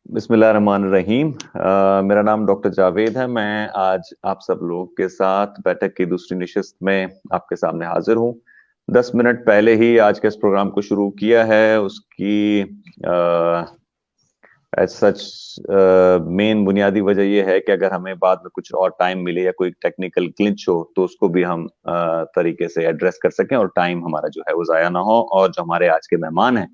بسم اللہ الرحمن الرحیم. میرا نام ڈاکٹر جاوید ہے. میں آج آپ سب لوگوں کے ساتھ بیٹھک کی دوسری نشست میں آپ کے سامنے حاضر ہوں. 10 منٹ پہلے ہی آج کے اس پروگرام کو شروع کیا ہے. اس کی سچ مین بنیادی وجہ یہ ہے کہ اگر ہمیں بعد میں کچھ اور ٹائم ملے یا کوئی ٹیکنیکل گلچ ہو تو اس کو بھی ہم طریقے سے ایڈریس کر سکیں اور ٹائم ہمارا جو ہے وہ ضائع نہ ہو, اور جو ہمارے آج کے مہمان ہیں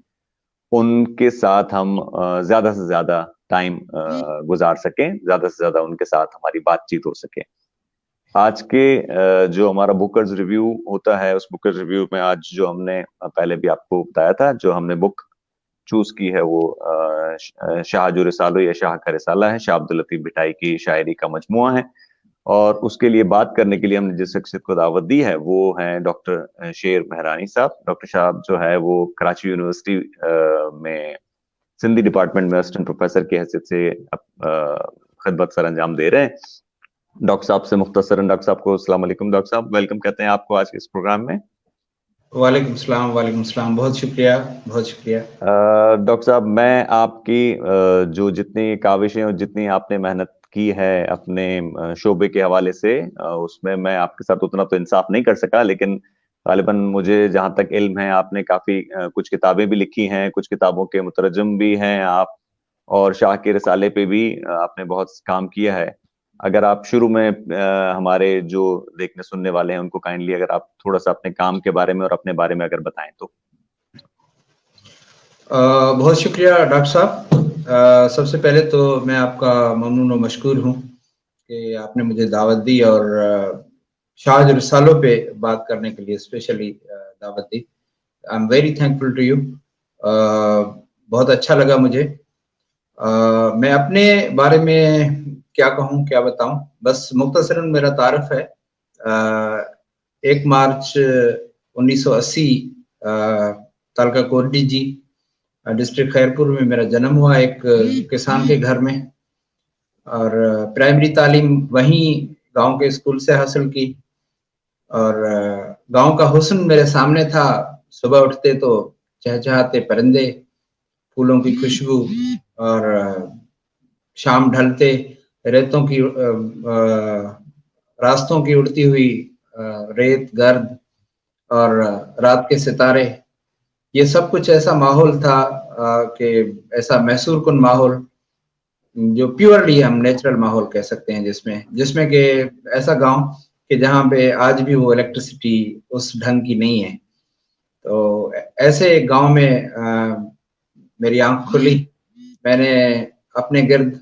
ان کے ساتھ ہم زیادہ سے زیادہ ٹائم گزار سکیں, زیادہ سے زیادہ ان کے ساتھ ہماری بات چیت ہو سکے. آج کے جو ہمارا بکرز ریویو ہوتا ہے, اس بکرز ریویو میں آج جو ہم نے پہلے بھی آپ کو بتایا تھا, جو ہم نے بک چوز کی ہے وہ شاہ جو رسالو یا شاہ کا رسالہ ہے, شاہ عبداللطیف بھٹائی کی شاعری کا مجموعہ ہے. اور اس کے لیے بات کرنے کے لیے ہم نے جس شخصیت کو دعوت دی ہے وہ ہیں ڈاکٹر شیر مہرانی صاحب. ڈاکٹر صاحب جو ہے وہ کراچی یونیورسٹی میں سندھی ڈپارٹمنٹ میں اسسٹنٹ پروفیسر کی حیثیت سے خدمت سر انجام دے رہے ہیں. ڈاکٹر صاحب سے مختصراً ڈاکٹر صاحب کو السلام علیکم. ڈاکٹر صاحب ویلکم کہتے ہیں آپ کو آج کے اس پروگرام میں. وعلیکم السلام. وعلیکم السلام. بہت شکریہ, بہت شکریہ. ڈاکٹر صاحب میں آپ کی جو جتنی کاوشیں اور جتنی آپ نے محنت کی ہے اپنے شعبے کے حوالے سے, اس میں آپ کے ساتھ اتنا تو انصاف نہیں کر سکا, لیکن غالباً مجھے جہاں تک علم ہے آپ نے کافی کچھ کتابیں بھی لکھی ہیں, کچھ کتابوں کے مترجم بھی ہیں آپ, اور شاہ کے رسالے پہ بھی آپ نے بہت کام کیا ہے. اگر آپ شروع میں ہمارے جو دیکھنے سننے والے ہیں ان کو کائنڈلی اگر آپ تھوڑا سا اپنے کام کے بارے میں اور اپنے بارے میں اگر بتائیں تو. بہت شکریہ ڈاکٹر صاحب. سب سے پہلے تو میں آپ کا ممنون و مشکور ہوں کہ آپ نے مجھے دعوت دی اور شاہ رسالوں پہ بات کرنے کے لیے اسپیشلی دعوت دی. I am very thankful to you. بہت اچھا لگا مجھے. میں اپنے بارے میں کیا کہوں, کیا بتاؤں, بس مختصراً میرا تعارف ہے. 1 مارچ 1980 تالکہ کوٹڈی جی ڈسٹرکٹ خیرپور میں میرا جنم ہوا, ایک کسان کے گھر میں, اور پرائمری تعلیم وہیں گاؤں کے اسکول سے حاصل کی. اور گاؤں کا حسن میرے سامنے تھا. صبح اٹھتے تو چہچہاتے پرندے, پھولوں کی خوشبو, اور شام ڈھلتے ریتوں کی راستوں کی اڑتی ہوئی ریت گرد اور رات کے ستارے. یہ سب کچھ ایسا ماحول تھا کہ ایسا محصور کن ماحول جو پیورلی ہم نیچرل ماحول کہہ سکتے ہیں, جس میں کہ ایسا گاؤں کہ جہاں پہ آج بھی وہ الیکٹریسٹی اس ڈھنگ کی نہیں ہے. تو ایسے گاؤں میں میری آنکھ کھلی. میں نے اپنے گرد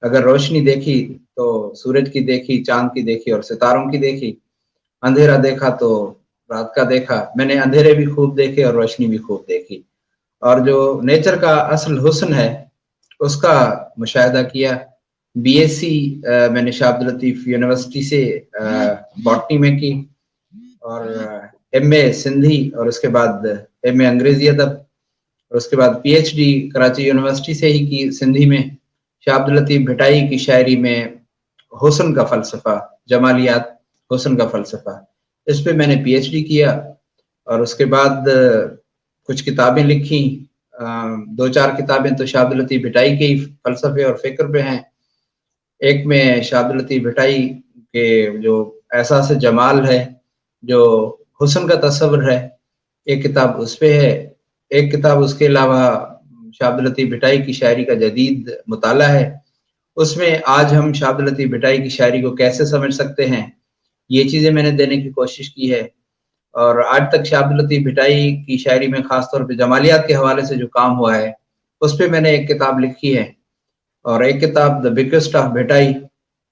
اگر روشنی دیکھی تو سورج کی دیکھی, چاند کی دیکھی اور ستاروں کی دیکھی. اندھیرا دیکھا تو رات کا دیکھا. میں نے اندھیرے بھی خوب دیکھے اور روشنی بھی خوب دیکھی, اور جو نیچر کا اصل حسن ہے اس کا مشاہدہ کیا. بی ایس سی میں نے شاہ عبداللطیف یونیورسٹی سے باٹنی میں کی, اور ایم اے سندھی, اور اس کے بعد ایم اے انگریزی ادب, اور اس کے بعد P H D Karachi university سے ہی کی سندھی میں. شاہ عبداللطیف بھٹائی کی شاعری میں حسن کا فلسفہ, جمالیات, حسن کا فلسفہ, اس پہ میں نے پی ایچ ڈی کیا. اور اس کے بعد کچھ کتابیں لکھی. 2-4 کتابیں تو شاہ عبداللطیف بھٹائی کے ہی فلسفے اور فکر پہ ہیں. ایک میں شاہ عبداللطیف بھٹائی کے جو احساس جمال ہے, جو حسن کا تصور ہے, ایک کتاب اس پہ ہے. ایک کتاب اس کے علاوہ شاہ عبداللطیف بھٹائی کی شاعری کا جدید مطالعہ ہے. اس میں آج ہم شاہ عبداللطیف بھٹائی کی شاعری کو کیسے سمجھ سکتے ہیں, یہ چیزیں میں نے دینے کی کوشش کی ہے. اور آج تک شاہ عبداللطیف بھٹائی کی شاعری میں خاص طور پہ جمالیات کے حوالے سے جو کام ہوا ہے اس پہ میں نے ایک کتاب لکھی ہے. اور ایک کتاب دا بگیسٹ آف بھٹائی,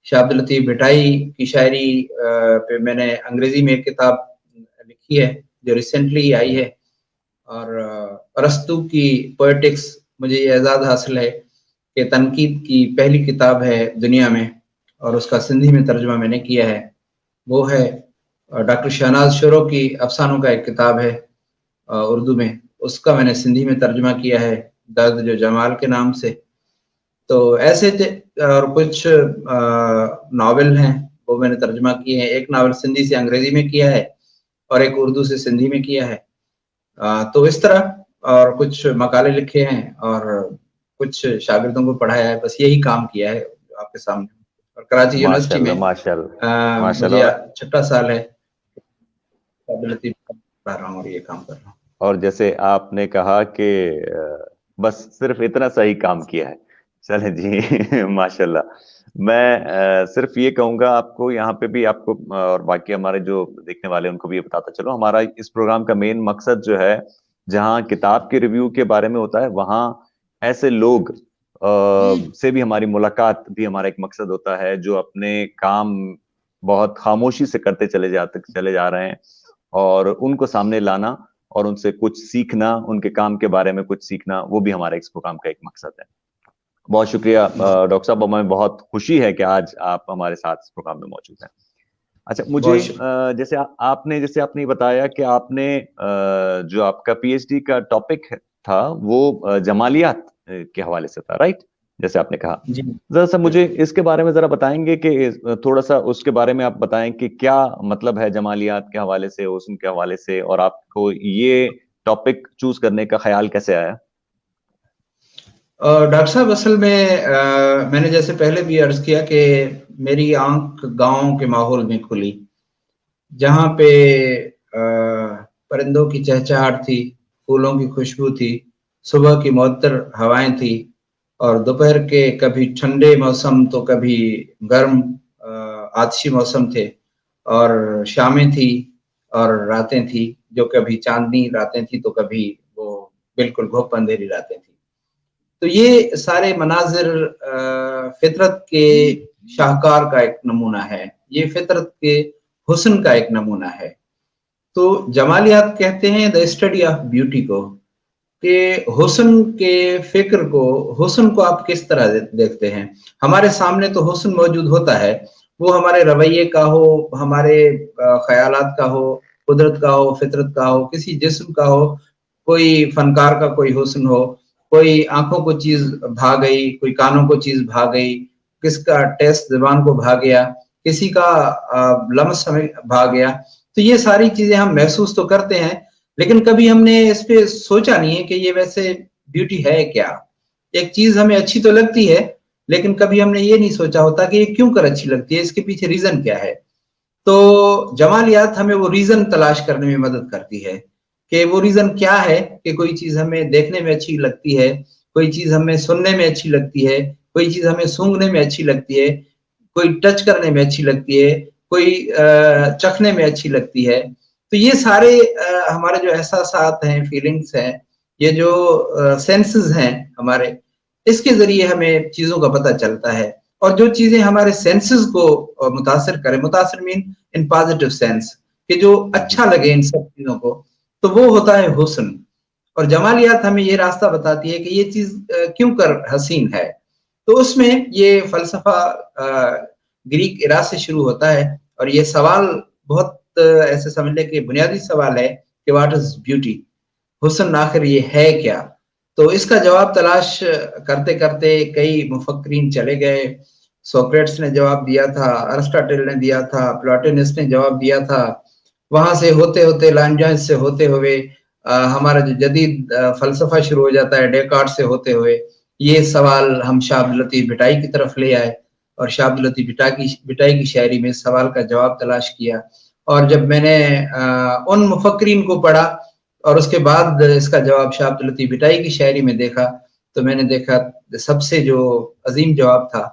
شاہ عبداللطیف بھٹائی کی شاعری پہ میں نے انگریزی میں ایک کتاب لکھی ہے جو ریسنٹلی آئی ہے. اور ارسطو کی پوئٹکس, مجھے یہ اعزاز حاصل ہے کہ تنقید کی پہلی کتاب ہے دنیا میں, اور اس کا سندھی میں ترجمہ میں نے کیا ہے. وہ ہے ڈاکٹر شہناز شروع کی افسانوں کا ایک کتاب ہے اردو میں, اس کا میں نے سندھی میں ترجمہ کیا ہے درد جو جمال کے نام سے. تو ایسے اور کچھ ناول ہیں وہ میں نے ترجمہ کیے ہیں. ایک ناول سندھی سے انگریزی میں کیا ہے اور ایک اردو سے سندھی میں کیا ہے. تو اس طرح اور کچھ مقالے لکھے ہیں, اور कुछ शागिर्दों को पढ़ाया है, बस यही काम किया है आपके सामने। और कराची यूनिवर्सिटी में मुझे 6वां साल है, पढ़ा रहा हूँ और ये काम कर रहा हूँ। और जैसे आपने कहा कि बस सिर्फ इतना सा ही काम किया है, चले जी माशाल्लाह। मैं सिर्फ ये कहूंगा आपको, यहाँ पे भी आपको और बाकी हमारे जो देखने वाले उनको भी ये बताता चलो, हमारा इस प्रोग्राम का मेन मकसद जो है, जहाँ किताब के रिव्यू के बारे में होता है, वहाँ ऐसे लोग से भी हमारी मुलाकात भी हमारा एक मकसद होता है, जो अपने काम बहुत खामोशी से करते चले जा रहे हैं, और उनको सामने लाना और उनसे कुछ सीखना, उनके काम के बारे में कुछ सीखना, वो भी हमारे इस प्रोग्राम का एक मकसद है। बहुत शुक्रिया डॉक्टर साहब, हमें बहुत खुशी है कि आज आप हमारे साथ इस प्रोग्राम में मौजूद हैं। अच्छा, मुझे जैसे आपने बताया कि आपने जो आपका पीएचडी का टॉपिक था वो जमालियात के हवाले से था, राइट? जैसे आपने कहा, जरा सा मुझे इसके बारे में जरा बताएंगे कि थोड़ा सा उसके बारे में आप बताएं कि क्या मतलब है जमालियात के हवाले से, हुस्न के हवाले से, और आपको ये टॉपिक चूज करने का ख्याल कैसे आया? डॉक्टर साहब, असल में मैंने जैसे पहले भी अर्ज किया कि मेरी आंख गांव के माहौल में खुली, जहाँ पे परिंदों की चहचहाट थी, फूलों की खुशबू थी, सुबह की मुअत्तर हवाएं थी, और दोपहर के कभी ठंडे मौसम तो कभी गर्म आतिशी मौसम थे, और शामें थी और रातें थी, जो कभी चांदनी रातें थी तो कभी वो बिल्कुल घुप अंधेरी रातें थी। तो ये सारे मनाजिर फितरत के शाहकार का एक नमूना है, ये फितरत के हुस्न का एक नमूना है। तो जमालियात कहते हैं द स्टडी ऑफ ब्यूटी को, कि हुस्न के फिक्र को, हुस्न को आप किस तरह देखते हैं। हमारे सामने तो हुस्न मौजूद होता है, वो हमारे रवैये का हो, हमारे ख्यालात का हो, कुदरत का हो, फितरत का हो, किसी जिस्म का हो, कोई फनकार का कोई हुस्न हो, कोई आंखों को चीज भा गई, कोई कानों को चीज भा गई, किसका टेस्ट जुबान को भा गया, किसी का लम्स हमें भा गया। तो ये सारी चीजें हम महसूस तो करते हैं, लेकिन कभी हमने इस पे सोचा नहीं है कि ये वैसे ब्यूटी है क्या। एक चीज हमें अच्छी तो लगती है, लेकिन कभी हमने ये नहीं सोचा होता कि ये क्यों कर अच्छी लगती है, इसके पीछे रीजन क्या है। तो जमालियात हमें वो रीजन तलाश करने में मदद करती है कि वो रीजन क्या है कि कोई चीज हमें देखने में अच्छी लगती है, कोई चीज हमें सुनने में अच्छी लगती है, कोई चीज हमें सूंघने में अच्छी लगती है, कोई टच करने में अच्छी लगती है, कोई चखने में अच्छी लगती है। तो ये सारे हमारे जो एहसासात हैं, फीलिंग्स हैं, ये जो सेंसेस हैं हमारे, इसके जरिए हमें चीजों का पता चलता है। और जो चीजें हमारे सेंसेस को मुतासिर करें, मुतासिर मीन इन पॉजिटिव सेंस, कि जो अच्छा लगे इन सब चीजों को, तो वो होता है हुस्न। और जमालियात हमें ये रास्ता बताती है कि ये चीज क्यों कर हसीन है। तो उसमें ये फलसफा ग्रीक इरा से शुरू होता है, और ये सवाल बहुत ऐसे समझ ले कि बुनियादी सवाल है कि व्हाट इज ब्यूटी, हुस्न आखिर ये है क्या। तो इसका जवाब तलाश करते करते कई मुफक्रीन चले गए। सोक्रेट्स ने जवाब दिया था, अरिस्टोटल ने दिया था, प्लॉटिनस ने जवाब दिया था। वहां से होते होते लाइनजाइस से होते हुए हमारा जो जदीद फलसफा शुरू हो जाता है, डेकार्ट से होते हुए ये सवाल हम शाह अब्दुल लतीफ भिटाई की तरफ ले आए, और शाह अब्दुल लतीफ भिटाई की शायरी में सवाल का जवाब तलाश किया। और जब मैंने उन मुफक्रीन को पढ़ा और उसके बाद इसका जवाब शाह अब्दुल लतीफ भिटाई की शायरी में देखा, तो मैंने देखा सबसे जो अजीम जवाब था,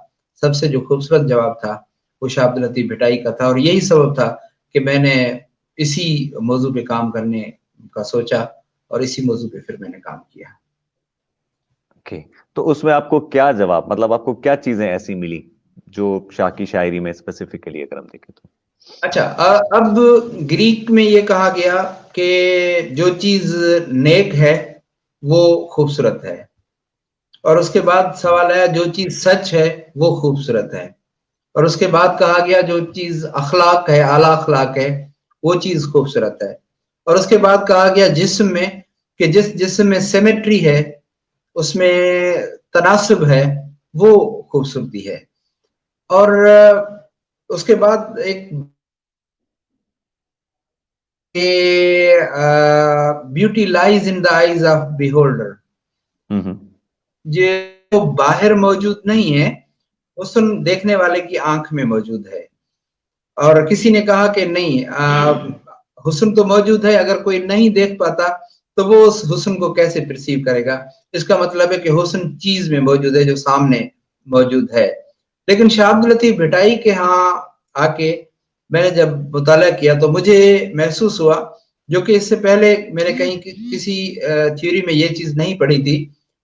सबसे जो खूबसूरत जवाब था, वो शाह अब्दुल लतीफ भिटाई का था। और यही सबब था कि मैंने इसी मौजू पे काम करने का सोचा, और इसी मौजू पे फिर मैंने काम किया। ओके, तो उसमें आपको क्या जवाब, मतलब आपको क्या चीजें ऐसी मिली जो शाह की शायरी में स्पेसिफिकली अगर हम देखें तो? अच्छा, अब ग्रीक में ये कहा गया कि जो चीज नेक है वो खूबसूरत है, और उसके बाद सवाल आया जो चीज सच है वो खूबसूरत है, और उसके बाद कहा गया जो चीज अखलाक है, आला अखलाक है, वो चीज खूबसूरत है। और उसके बाद कहा गया जिस्म में, कि जिस जिस्म में सिमेट्री है, उसमें तनासुब है, वो खूबसूरती है। और उसके बाद एक beauty lies in the eyes of beholder, जो बाहर मौजूद नहीं है, हुस्न देखने वाले की आंख में मौजूद है। और किसी ने कहा कि नहीं, हुस्न तो मौजूद है, अगर कोई नहीं देख पाता तो वो उस हुस्न को कैसे परसीव करेगा। इसका मतलब है कि हुस्न चीज में मौजूद है, जो सामने मौजूद है। लेकिन शाह अब्दुल लतीफ भिटाई के यहाँ आके मैंने जब मुताला किया तो मुझे महसूस हुआ, जो कि इससे पहले मैंने कहीं किसी थ्योरी में ये चीज नहीं पढ़ी थी,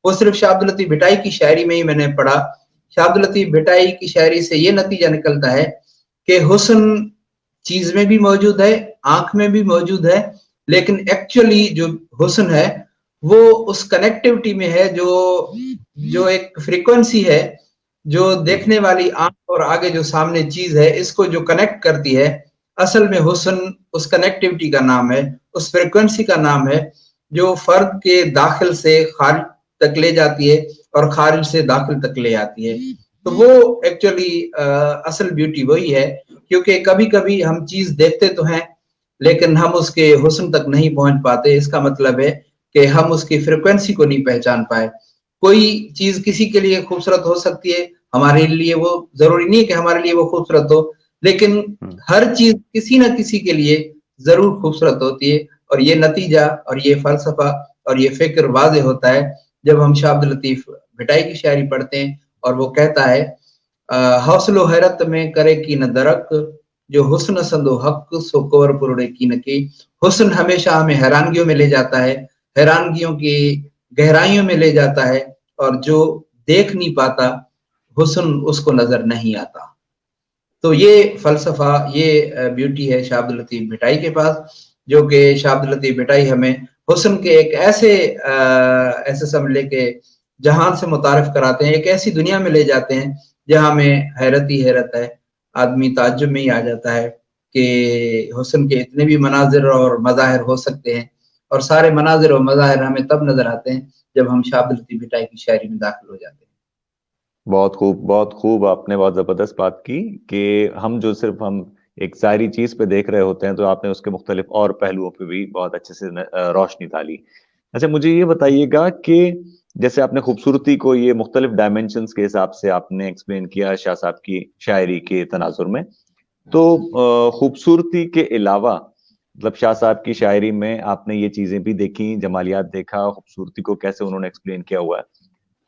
वो सिर्फ शाह अब्दुल लतीफ भिटाई की शायरी में ही मैंने पढ़ा। शाह अब्दुल लतीफ भिटाई की शायरी से ये नतीजा निकलता है कि हुस्न चीज में भी मौजूद है, आंख में भी मौजूद है, लेकिन एक्चुअली जो हुस्न है वो उस कनेक्टिविटी में है, जो एक फ्रीक्वेंसी है, जो देखने वाली आंख और आगे जो सामने चीज है, इसको जो कनेक्ट करती है। असल में हुस्न उस कनेक्टिविटी का नाम है, उस फ्रीक्वेंसी का नाम है, जो फर्द के दाखिल से खारिज तक ले जाती है और खारिज से दाखिल तक ले आती है। तो वो एक्चुअली असल ब्यूटी वही है, क्योंकि कभी कभी हम चीज देखते तो हैं लेकिन हम उसके हुस्न तक नहीं पहुंच पाते। इसका मतलब है कि हम उसकी फ्रीक्वेंसी को नहीं पहचान पाए। कोई चीज किसी के लिए खूबसूरत हो सकती है, हमारे लिए वो जरूरी नहीं है कि हमारे लिए वो खूबसूरत हो, लेकिन हर चीज किसी ना किसी के लिए जरूर खूबसूरत होती है। और ये नतीजा और ये फलसफा और ये फिक्र वाज़ेह होता है जब हम शाह अब्दुल लतीफ भिटाई की शायरी पढ़ते हैं और वो कहता है, हौसलो हैरत में करे की न दरक, जो हुस्न संदो हक सो कवर पुरड़े की न की। हुस्न हमेशा हमें हैरानगियों में ले जाता है, हैरानगियों की गहराइयों में ले जाता है, और जो देख नहीं पाता हुस्न उसको नजर नहीं आता। तो ये फलसफा, ये ब्यूटी है शाह अब्दुल लतीफ भिटाई के पास, जो कि शाह अब्दुल लतीफ भिटाई हमें हुस्न के एक ऐसे समझ ले के जहान से मुतारिफ कराते हैं, एक ऐसी दुनिया में ले जाते हैं जहां में हैरत ही हैरत है। आदमी ताज्जुब में ही आ जाता है कि हुस्न के इतने भी मनाजिर और मज़ाहिर हो सकते हैं, और सारे मनाजिर और मज़ाहिर हमें तब नजर आते हैं जब हम शाह अब्दुल लतीफ भिटाई की शायरी में दाखिल हो जाते हैं। बहुत खूब आपने बहुत जबरदस्त बात की कि हम जो सिर्फ हम एक सारी चीज पे देख रहे होते हैं, तो आपने उसके मुख्तलिफ और पहलुओं पे भी बहुत अच्छे से रोशनी डाली। अच्छा, मुझे ये बताइएगा कि जैसे आपने खूबसूरती को ये मुख्तलिफ डायमेंशंस के हिसाब से आपने एक्सप्लेन किया शाह साहब की शायरी के तनाजुर में, तो खूबसूरती के अलावा मतलब शाह साहब की शायरी में आपने ये चीजें भी देखी, जमालियात देखा, खूबसूरती को कैसे उन्होंने एक्सप्लेन किया हुआ है,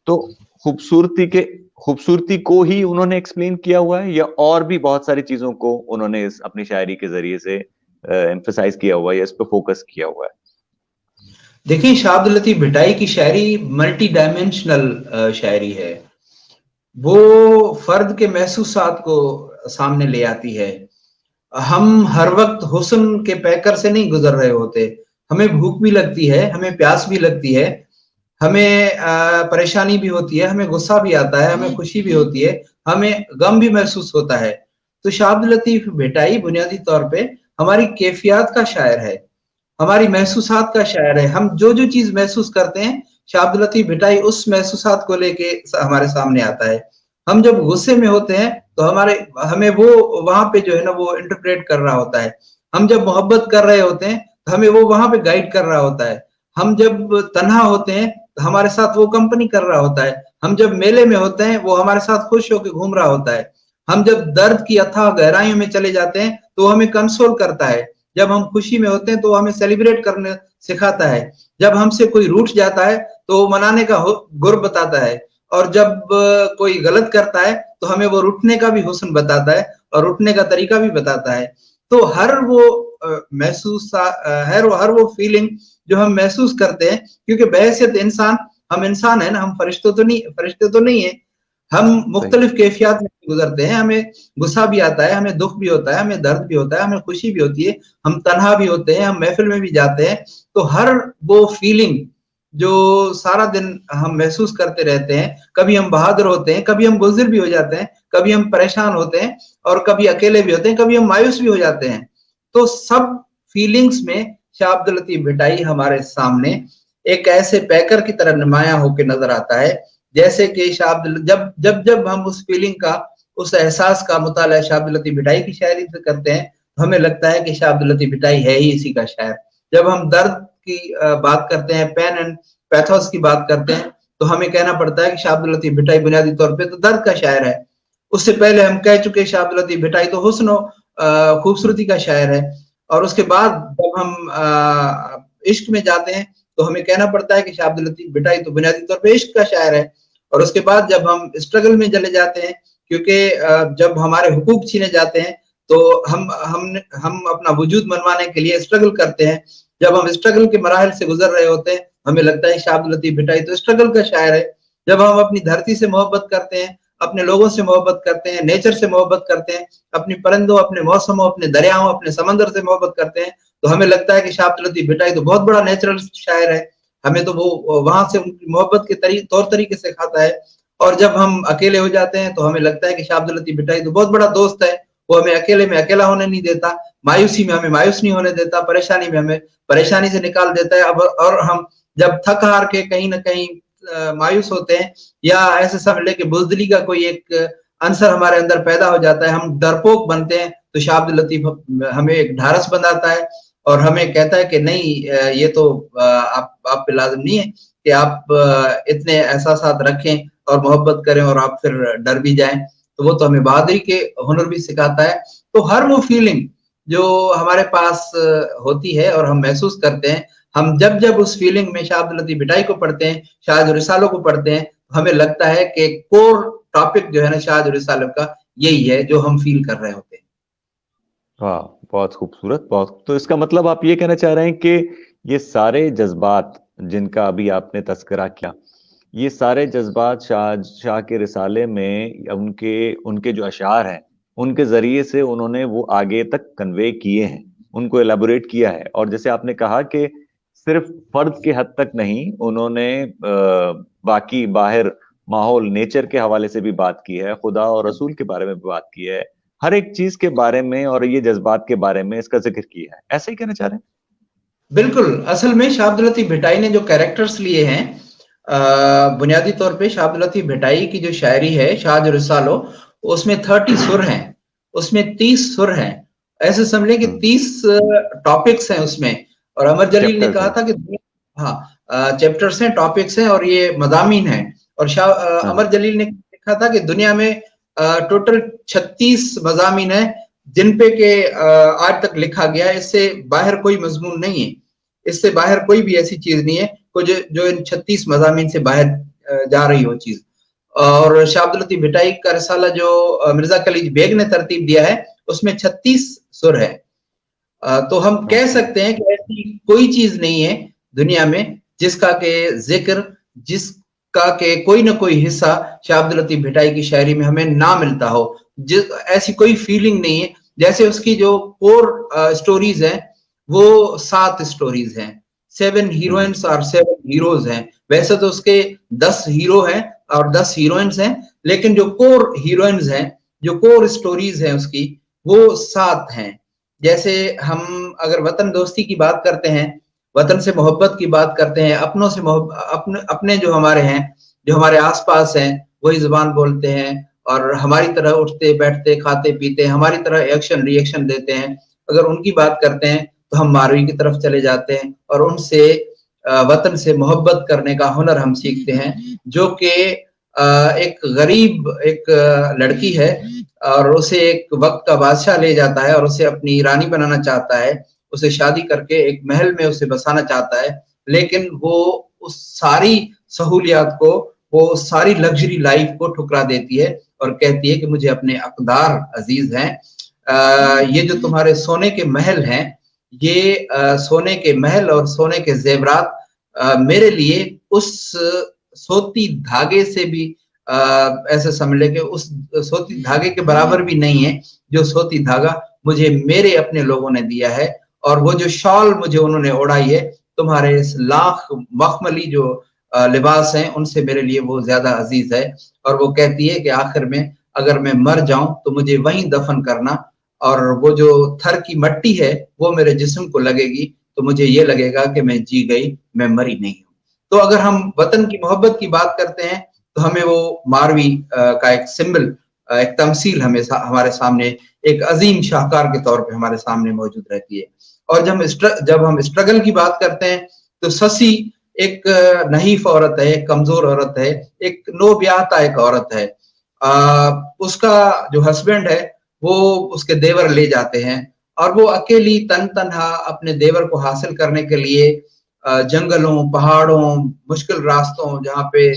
तो खूबसूरती को ही उन्होंने एक्सप्लेन किया हुआ है या और भी बहुत सारी चीजों को उन्होंने इस अपनी शायरी के जरिए से एम्फसाइज किया हुआ है या इस पे फोकस किया हुआ है? देखिए, शाह अब्दुल लतीफ भिटाई की शायरी मल्टी डायमेंशनल शायरी है। वो फर्द के महसूसात को सामने ले आती है। हम हर वक्त हुस्न के पैकर से नहीं गुजर रहे होते, हमें भूख भी लगती है, हमें प्यास भी लगती है, हमें परेशानी भी होती है, हमें गुस्सा भी आता है, हमें खुशी भी होती है, हमें गम भी महसूस होता है। तो शाह अब्दुल लतीफ भिटाई बुनियादी तौर पे हमारी कैफियत का शायर है, हमारी महसूसात का शायर है। हम जो जो चीज महसूस करते हैं, शाह अब्दुल लतीफ भिटाई उस महसूसात को लेके हमारे सामने आता है। हम जब गुस्से में होते हैं तो हमें वो वहां पे जो है ना वो इंटरप्रेट कर रहा होता है। हम जब मोहब्बत कर रहे होते हैं तो हमें वो वहां पे गाइड कर रहा होता है। हम जब तन्हा होते हैं तो हमारे साथ वो कंपनी कर रहा होता है। हम जब मेले में होते हैं वो हमारे साथ खुश होकर घूम रहा होता है। हम जब दर्द की अथाह गहराइयों में चले जाते हैं तो हमें कंसोल करता है। जब हम खुशी में होते हैं तो हमें सेलिब्रेट करने सिखाता है। जब हमसे कोई रूठ जाता है तो मनाने का गुर बताता है, और जब कोई गलत करता है तो हमें वो रुठने का भी हुस्न बताता है और रुठने का तरीका भी बताता है। तो हर वो हर वो फीलिंग जो हम महसूस करते हैं, क्योंकि बहैसियत इंसान, हम इंसान है ना, हम फरिश्ते तो नहीं है। हम मुख्तलिफ कैफियत में गुजरते हैं, हमें गुस्सा भी आता है, हमें दुख भी होता है, हमें दर्द भी होता है, हमें खुशी भी होती है, हम तन्हा भी होते हैं, हम महफिल में भी जाते हैं। तो हर वो फीलिंग जो सारा दिन हम महसूस करते रहते हैं, कभी हम बहादुर होते हैं, कभी हम बुज़दिल भी हो जाते हैं, कभी हम परेशान होते हैं, और कभी अकेले भी होते हैं, कभी हम मायूस भी हो जाते हैं। तो सब फीलिंग्स में शाह अब्दुल लतीफ भिटाई हमारे सामने एक ऐसे पैकर की तरह नुमाया होकर नजर आता है, जैसे कि शाह अब्दुल जब जब जब हम उस फीलिंग का, उस एहसास का मुताला शाह अब्दुल लतीफ भिटाई की शायरी से करते हैं, तो हमें लगता है कि शाह अब्दुल लतीफ भिटाई है ही इसी का शायर। जब हम दर्द की बात करते हैं, पेन एंड पैथोस की बात करते हैं, تو ہمیں کہنا پڑتا ہے کہ شاہ عبد اللطیف بھٹائی بنیادی طور پہ تو درد کا شاعر ہے. اس سے پہلے ہم کہہ چکے شاہ عبد اللطیف بھٹائی تو حسن و خوبصورتی کا شاعر ہے. اور اس کے بعد جب ہم عشق میں جاتے ہیں تو ہمیں کہنا پڑتا ہے کہ شاہ عبد اللطیف بھٹائی تو بنیادی طور پہ عشق کا شاعر ہے. اور اس کے بعد جب ہم اسٹرگل میں چلے جاتے ہیں، کیونکہ جب ہمارے حقوق چھینے جاتے ہیں تو ہم اپنا وجود منوانے کے لیے اسٹرگل کرتے ہیں. جب ہم اسٹرگل کے مراحل سے گزر رہے ہوتے ہیں ہمیں لگتا ہے شاہ عبد اللطیف بھٹائی تو اسٹرگل کا شاعر ہے. جب ہم اپنی دھرتی سے محبت کرتے ہیں، اپنے لوگوں سے محبت کرتے ہیں، نیچر سے محبت کرتے ہیں، اپنی پرندوں، اپنے موسموں، اپنے دریاؤں، اپنے سمندر سے محبت کرتے ہیں، تو ہمیں لگتا ہے کہ شاہ عبد اللطیف بھٹائی تو بہت بڑا نیچرل شاعر ہے. ہمیں تو وہ وہاں سے ان کی محبت کے طور طریقے سے کھاتا ہے. اور جب ہم اکیلے ہو جاتے ہیں تو ہمیں لگتا ہے کہ شاہ عبد اللطیف بھٹائی تو بہت بڑا دوست ہے. وہ ہمیں اکیلے میں اکیلا ہونے نہیں دیتا، مایوسی میں ہمیں مایوس نہیں ہونے دیتا، پریشانی میں ہمیں پریشانی سے نکال دیتا ہے. اور ہم جب تھک ہار کے کہیں نہ کہیں مایوس ہوتے ہیں یا ایسے سمجھ لے کہ بزدلی کا کوئی ایک عنصر ہمارے اندر پیدا ہو جاتا ہے، ہم ڈرپوک بنتے ہیں، تو شاہ عبد اللطیف ہمیں ایک ڈھارس بناتا ہے اور ہمیں کہتا ہے کہ نہیں، یہ تو آپ پہ لازم نہیں ہے کہ آپ اتنے احساسات رکھیں اور محبت کریں اور آپ پھر ڈر بھی جائیں. تو وہ تو ہمیں بہادری کے ہنر بھی سکھاتا ہے. تو ہر وہ فیلنگ جو ہمارے پاس ہوتی ہے اور ہم محسوس کرتے ہیں، ہم جب اس فیلنگ میں شاہ عبد اللطیف بھٹائی کو پڑھتے ہیں، شاہ رسالوں کو پڑھتے ہیں، تو ہمیں لگتا ہے کہ کور ٹاپک جو ہے نا شاہ رسالوں کا یہی ہے جو ہم فیل کر رہے ہوتے ہیں. واہ، بہت خوبصورت. تو اس کا مطلب آپ یہ کہنا چاہ رہے ہیں کہ یہ سارے جذبات جن کا ابھی آپ نے تذکرہ کیا، یہ سارے جذبات شاہ کے رسالے میں ان کے جو اشعار ہیں ان کے ذریعے سے انہوں نے وہ آگے تک کنوے کیے ہیں، ان کو ایلیبوریٹ کیا ہے. اور جیسے آپ نے کہا کہ صرف فرد کے حد تک نہیں، انہوں نے باقی باہر ماحول، نیچر کے حوالے سے بھی بات کی ہے، خدا اور رسول کے بارے میں بھی بات کی ہے، ہر ایک چیز کے بارے میں اور یہ جذبات کے بارے میں اس کا ذکر کیا ہے. ایسا ہی کہنا چاہ رہے ہیں؟ بالکل. اصل میں شاہ عبد اللطیف بھٹائی نے جو کیریکٹرز لیے ہیں، بنیادی طور پہ شاہ عبد اللطیف بھٹائی کی جو شاعری ہے شاہ رسالو، اس میں 30 سر ہیں، اس میں 30 سر ہیں. ایسے سمجھیں کہ 30 ٹاپکس ہیں اس میں. اور امر جلیل نے کہا تھا کہ ہاں، چیپٹرز ہیں، ٹاپکس ہیں اور یہ مضامین ہیں. اور امر جلیل نے لکھا تھا کہ دنیا میں ٹوٹل 36 مضامین ہیں جن پہ کہ آج تک لکھا گیا ہے. اس سے باہر کوئی مضمون نہیں ہے، اس سے باہر کوئی بھی ایسی چیز نہیں ہے جو ان 36 مضامین سے باہر جا رہی ہو چیز. اور شاہ عبد اللطیف بھٹائی کا رسالہ جو مرزا خلیج بیگ نے ترتیب دیا ہے اس میں 36 سر ہے. تو ہم کہہ سکتے ہیں کہ ایسی کوئی چیز نہیں ہے دنیا میں جس کا کہ ذکر، جس کا کہ کوئی نہ کوئی حصہ شاہ عبد اللطیف بھٹائی کی شاعری میں ہمیں نہ ملتا ہو. ایسی کوئی فیلنگ نہیں ہے. جیسے اس کی جو کور سٹوریز ہیں وہ 7 سٹوریز ہیں، 7 ہیروئنس اور 7 ہیروز ہیں. ویسے تو اس کے 10 ہیرو ہیں اور 10 ہیروئنس ہیں، لیکن جو کور ہیروئنز ہیں، جو کور سٹوریز ہیں اس کی، وہ 7 ہیں. جیسے ہم اگر وطن دوستی کی بات کرتے ہیں، وطن سے محبت کی بات کرتے ہیں، اپنوں سے اپنے جو ہمارے ہیں، جو ہمارے آس پاس ہیں، وہی زبان بولتے ہیں اور ہماری طرح اٹھتے بیٹھتے کھاتے پیتے، ہماری طرح ایکشن ری ایکشن دیتے ہیں. اگر ان کی بات کرتے ہیں تو ہم ماروی کی طرف چلے جاتے ہیں اور ان سے وطن سے محبت کرنے کا ہنر ہم سیکھتے ہیں. جو کہ ایک غریب ایک لڑکی ہے اور اسے ایک وقت کا بادشاہ لے جاتا ہے اور اسے اپنی رانی بنانا چاہتا ہے، اسے شادی کر کے ایک محل میں اسے بسانا چاہتا ہے، لیکن وہ اس ساری سہولیات کو، وہ ساری لگژری لائف کو ٹھکرا دیتی ہے اور کہتی ہے کہ مجھے اپنے اقدار عزیز ہیں. یہ جو تمہارے سونے کے محل ہیں، یہ سونے کے محل اور سونے کے زیورات میرے لیے اس سوتی دھاگے سے بھی ایسے سمجھ لے کہ اس سوتی دھاگے کے برابر بھی نہیں ہے جو سوتی دھاگا مجھے میرے اپنے لوگوں نے دیا ہے. اور وہ جو شال مجھے انہوں نے اوڑھائی ہے، تمہارے اس لاکھ مخملی جو لباس ہیں ان سے میرے لیے وہ زیادہ عزیز ہے. اور وہ کہتی ہے کہ آخر میں اگر میں مر جاؤں تو مجھے وہیں دفن کرنا، اور وہ جو تھر کی مٹی ہے وہ میرے جسم کو لگے گی تو مجھے یہ لگے گا کہ میں جی گئی، میں مری نہیں ہوں. تو اگر ہم وطن کی محبت کی بات کرتے ہیں تو ہمیں وہ ماروی کا ایک سمبل، ایک تمثیل ہمارے سامنے ایک عظیم شاہکار کے طور پہ ہمارے سامنے موجود رہتی ہے. اور جب ہم اسٹرگل کی بات کرتے ہیں تو سسی एक नहीफ औरत है, एक कमजोर औरत है, एक नो ब्याहता एक औरत है। उसका जो हस्बैंड है वो उसके देवर ले जाते हैं और वो अकेली तन तनहा अपने देवर को हासिल करने के लिए जंगलों, पहाड़ों, मुश्किल रास्तों, जहाँ पे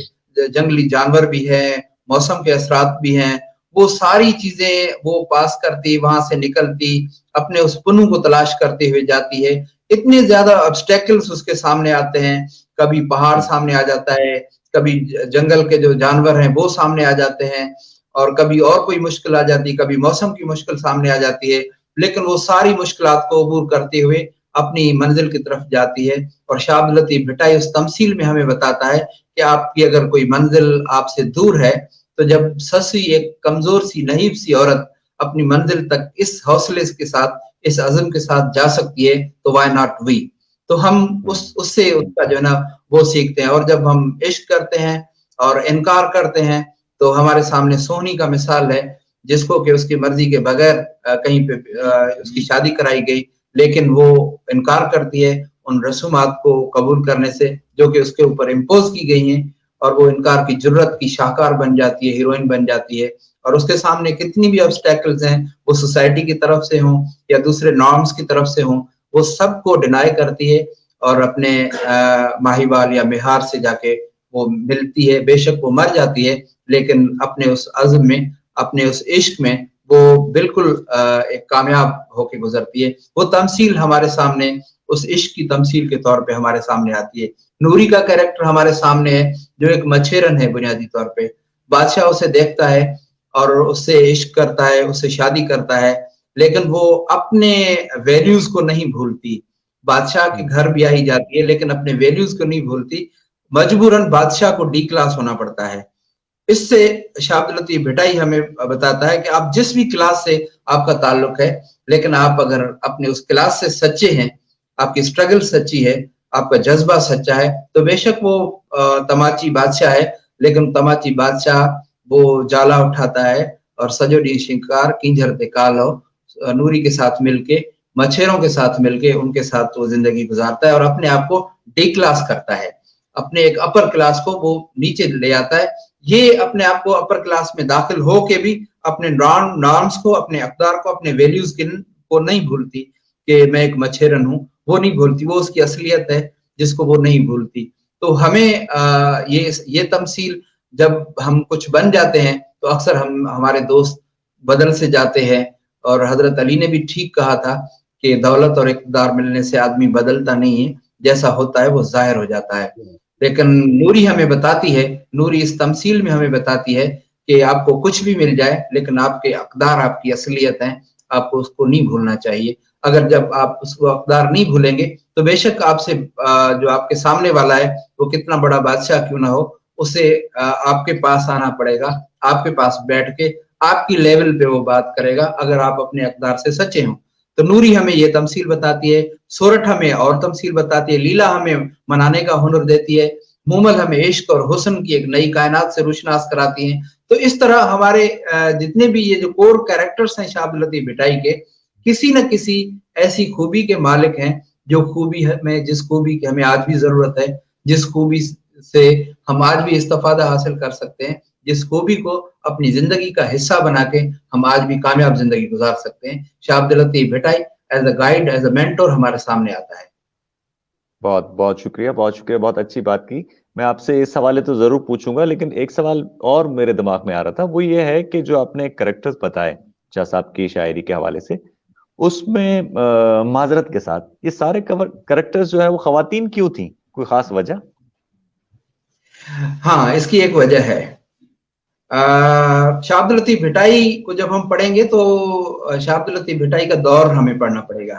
जंगली जानवर भी है, मौसम के असरात भी हैं, वो सारी चीजें वो पास करती, वहां से निकलती, अपने उस पुनु को तलाश करते हुए जाती है। इतने ज्यादा ऑब्स्टेकल्स उसके सामने आते हैं, कभी पहाड़ सामने आ जाता है, कभी जंगल के जो जानवर हैं वो सामने आ जाते हैं, और कभी और कोई मुश्किल आ जाती है, कभी मौसम की मुश्किल सामने आ जाती है, लेकिन वो सारी मुश्किलात को अबूर करते हुए अपनी मंजिल की तरफ जाती है। और शाह अब्दुल लतीफ भिटाई उस तमसील में हमें बताता है कि आपकी अगर कोई मंजिल आपसे दूर है, तो जब ससी एक कमजोर सी नहीफ सी औरत अपनी मंजिल तक इस हौसले के साथ, इस अज़म के साथ जा सकती है, तो व्हाई नॉट वी। तो हम उससे उसका जो है ना वो सीखते हैं। और जब हम इश्क करते हैं और इनकार करते हैं, तो हमारे सामने सोहनी का मिसाल है, जिसको कि उसकी मर्जी के बगैर कहीं पे उसकी शादी कराई गई, लेकिन वो इनकार करती है उन रसूमात को कबूल करने से जो कि उसके ऊपर इम्पोज की गई हैं, और वो इनकार की जुर्रत की शाहकार बन जाती है, हीरोइन बन जाती है। और उसके सामने कितनी भी ऑब्स्टेकल्स हैं, वो सोसाइटी की तरफ से हों या दूसरे नॉर्म्स की तरफ से हों, वो सबको डिनाई करती है और अपने माहिवाल या बिहार से जाके वो मिलती है। बेशक वो मर जाती है, लेकिन अपने उस अज़्म में, अपने उस इश्क में वो बिल्कुल एक कामयाब होके गुजरती है। वो तमसील हमारे सामने, उस इश्क की तमसील के तौर पे हमारे सामने आती है। नूरी का कैरेक्टर हमारे सामने है, जो एक मछेरन है बुनियादी तौर पे। बादशाह उसे देखता है और उससे इश्क करता है, उससे शादी करता है, लेकिन वो अपने वैल्यूज को नहीं भूलती। बादशाह के घर भी आई जाती है, लेकिन अपने वैल्यूज को नहीं भूलती। मजबूरन बादशाह को डी क्लास होना पड़ता है। इससे शाह अब्दुल लतीफ भिटाई हमें बताता है कि आप जिस भी क्लास से आपका ताल्लुक है, लेकिन आप अगर अपने उस क्लास से सच्चे हैं, आपकी स्ट्रगल सच्ची है, आपका जज्बा सच्चा है, तो बेशक वो तमाची बादशाह है, लेकिन तमाची बादशाह वो जाला उठाता है और सजो डी शिकार किंजर ते कालो, नूरी के साथ मिलके, मछेरों के साथ मिलके उनके साथ वो जिंदगी गुजारता है और अपने आप को डी क्लास करता है, अपने एक अपर क्लास को वो नीचे ले आता है। ये अपने आप को अपर क्लास में दाखिल हो के भी अपने नॉर्म्स को, अपने अक़दार को, अपने वैल्यूज को नहीं भूलती कि मैं एक मछेरन हूँ, वो नहीं भूलती। वो उसकी असलियत है जिसको वो नहीं भूलती। तो हमें ये तमसील, जब हम कुछ बन जाते हैं तो अक्सर हम, हमारे दोस्त बदल से जाते हैं, और हजरत अली ने भी ठीक कहा था कि दौलत और इक़्तिदार मिलने से आदमी बदलता नहीं है, जैसा होता है वो जाहिर हो जाता है। लेकिन नूरी हमें बताती है, नूरी इस तमसील में हमें बताती है कि आपको कुछ भी मिल जाए, लेकिन आपके अक़दार, आपकी असलियत है, आपको उसको नहीं भूलना चाहिए। अगर जब आप उसको अक़दार नहीं भूलेंगे, तो बेशक आपसे जो आपके सामने वाला है, वो कितना बड़ा बादशाह क्यों ना हो, उसे आपके पास आना पड़ेगा, आपके पास बैठ के आपकी लेवल पे वो बात करेगा, अगर आप अपने अक़दार से सच्चे हों। तो नूरी हमें ये तमसील बताती है, सोरठ हमें और तमसील बताती है, लीला हमें मनाने का हुनर देती है, मूमल हमें इश्क और हुस्न की एक नई कायनात से रुशनास कराती हैं। तो इस तरह हमारे जितने भी ये जो कोर कैरेक्टर्स हैं शाह अब्दुल लतीफ भिटाई के, किसी न किसी ऐसी खूबी के मालिक हैं, जो खूबी हमें, जिस खूबी की हमें आज भी जरूरत है, जिस खूबी से हम आज भी इस्तिफादा हासिल कर सकते हैं, जिस खूबी को अपनी जिंदगी का हिस्सा बना के हम आज भी कामयाब जिंदगी गुजार सकते हैं। Shah Abdul Latif Bhittai as a guide, as a mentor हमारे सामने आता है। बहुत बहुत शुक्रिया, बहुत शुक्रिया, बहुत अच्छी बात की। मैं आपसे इस हवाले तो जरूर पूछूंगा, लेकिन एक सवाल और मेरे दिमाग में आ रहा था, वो ये है कि जो आपने कैरेक्टर्स बताए शाह साहब की शायरी के हवाले से, उसमें माजरत के साथ ये सारे कैरेक्टर्स जो है वो खवातीन क्यों थी? कोई खास वजह? हाँ, इसकी एक वजह है। शाह अब्दुल लतीफ भिटाई को जब हम पढ़ेंगे तो शाह अब्दुल लतीफ भिटाई का दौर हमें पढ़ना पड़ेगा,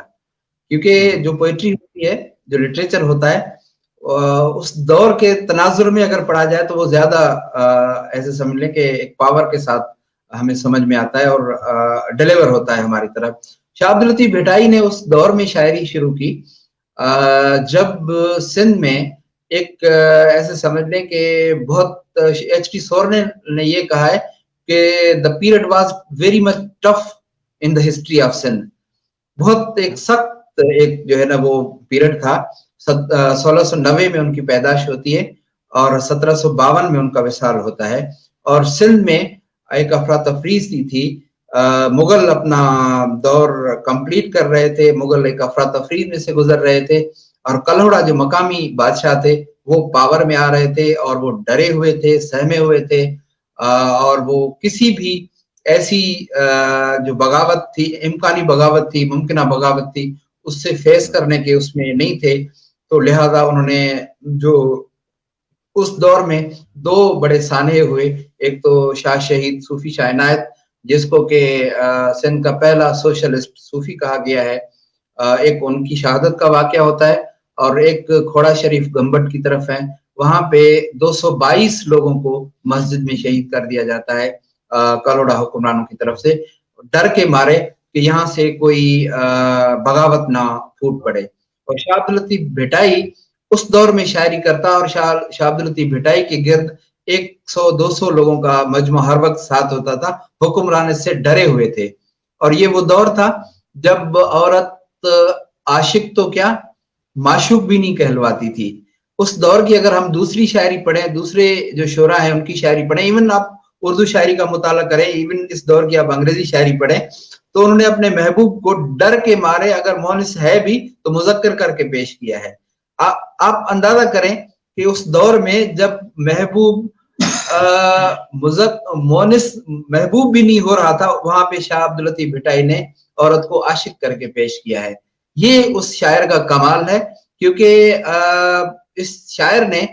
क्योंकि जो पोइट्री होती है, जो लिटरेचर होता है, उस दौर के तनाजुर में अगर पढ़ा जाए तो वो ज्यादा ऐसे समझ लें कि एक पावर के साथ हमें समझ में आता है और डिलीवर होता है हमारी तरफ। शाह अब्दुल लतीफ भिटाई ने उस दौर में शायरी शुरू की जब सिंध में एक ऐसे समझ लें कि बहुत H.T. सोर ने ये कहा है कि the period was very much tough in the history of Sindh. बहुत एक सख्त एक जो है ना वो पीरियड था 1690 में उनकी पैदाश होती है और 1752 में उनका विसाल होता है। और सिंध में एक अफरा तफरी थी, मुगल अपना दौर कंप्लीट कर रहे थे, मुगल एक अफरा तफरी में से गुजर रहे थे और कल्हड़ा जो मकामी बादशाह थे वो पावर में आ रहे थे और वो डरे हुए थे, सहमे हुए थे और वो किसी भी ऐसी जो बगावत थी, इम्कानी बगावत थी, मुमकिन बगावत थी, उससे फेस करने के उसमें नहीं थे। तो लिहाजा उन्होंने जो उस दौर में दो बड़े सानहे हुए, एक तो शाह शहीद सूफी शाह इनायत जिसको के सिंध का पहला सोशलिस्ट सूफी कहा गया है, एक उनकी शहादत का वाकया होता है और एक खोड़ा शरीफ गंबट की तरफ है, वहां पे 222 लोगों को मस्जिद में शहीद कर दिया जाता है कलोड़ा हुक्मरानों की तरफ से, डर के मारे कि यहाँ से कोई बगावत ना फूट पड़े। और शाह अब्दुल लतीफ भिटाई उस दौर में शायरी करता और शाह अब्दुल लतीफ भिटाई के गिर्द 100-200 लोगों का मजमा हर वक्त साथ होता था, हुक्मरान इससे डरे हुए थे। और ये वो दौर था जब औरत आशिक तो क्या माशूक भी नहीं कहलवाती थी। उस दौर की अगर हम दूसरी शायरी पढ़ें, दूसरे जो शोरा है उनकी शायरी पढ़ें, इवन आप उर्दू शायरी का मुताला करें, इवन इस दौर की आप अंग्रेजी शायरी पढ़ें, तो उन्होंने अपने महबूब को डर के मारे अगर मोनिस है भी तो मुजक्कर करके पेश किया है। आप अंदाजा करें कि उस दौर में जब महबूब मोनिस महबूब भी नहीं हो रहा था, वहां पे शाह अब्दुल लतीफ भिटाई ने औरत को आशिक करके पेश किया है। ये उस शायर का कमाल है, क्योंकि इस शायर ने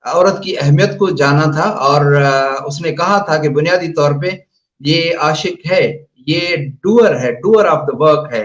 औरत की अहमियत को जाना था और उसने कहा था कि बुनियादी तौर पे ये आशिक है, ये डूअर है, डूअर ऑफ द वर्क है,